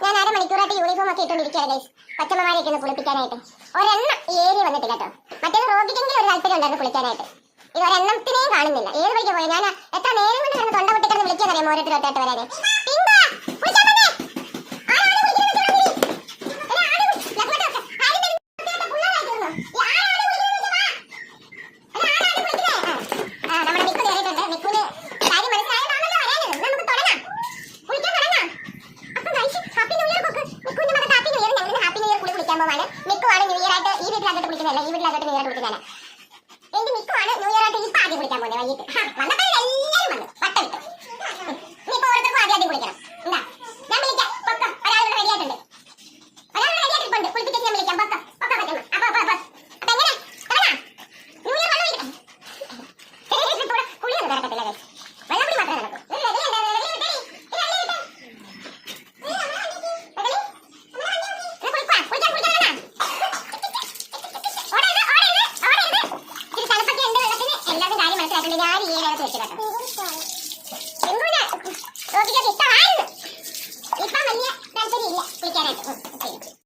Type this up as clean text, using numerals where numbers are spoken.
ഞാൻ അരമണിക്കൂറായിട്ട് യൂണിഫോം ഒക്കെ ഇട്ടുകൊണ്ടിരിക്കുകയാണ് ഗൈസ്. കൊച്ചമ്മമാരെയൊക്കെ ഒന്ന് കുളിപ്പിക്കാനായിട്ട്. ഒരെണ്ണം ഈ ഏരിയ വന്നിട്ടില്ല കേട്ടോ. മറ്റേത് റോഗിക്കെങ്കിലും ഒരു താല്പര്യം ഉണ്ടായിരുന്നു കുളിക്കാനായിട്ട്. ഇത് ഒരെണ്ണത്തിനെയും കാണുന്നില്ല. ഏത് വഴിക്ക് പോയി? ഞാൻ എത്ര നേരം കൊണ്ട് കിടന്ന് തൊണ്ട പൊട്ടിക്കിടന്ന് വിളിക്കാനറിയാം ഓരോരുത്തരോട്ടായിട്ട് വരാന്. മിക്കുവാണ് ന്യൂ ഇയർ ആയിട്ട് ഈ വീട്ടിലാകട്ടെ കുളിക്കുന്നതല്ല, ഈ വീട്ടിലാകട്ടെ ന്യൂ ഇയർ കുളിക്കുന്നതല്ല. എന്റെ മിക്കുവാണ് ന്യൂ ഇയർ ആയിട്ട് ഇപ്പൊ ആദ്യം കുളിക്കാൻ പോകുന്നത്. വൈകിട്ട് വന്നപ്പോൾ എല്ലാവരും വന്നു വട്ടം വിട്ടു. ഇനിയിപ്പോ ഓരോരുത്തർക്കും ആദ്യം കുളിക്കണം. എന്താ ഞാൻ വിളിക്കാം. പൊക്കം ഒരാളുടെ റെഡി ആയിട്ടുണ്ട്. ഒരാളുടെ റെഡി ആയിട്ടുണ്ട്. കുളിപ്പിച്ച് ഞാൻ വിളിക്കാം. പൊക്കം പൊക്കം പറ്റുന്നു. അപ്പൊ എങ്ങനെ ന്യൂ ഇയർ വെള്ളം കുളിയൊന്നും നടക്കത്തില്ല. വെള്ളക്കുടി മാത്രമേ നടക്കൂ. ഞാൻ ഈ ഏരിയയിലൊക്കെ വെച്ചിട്ടാണ്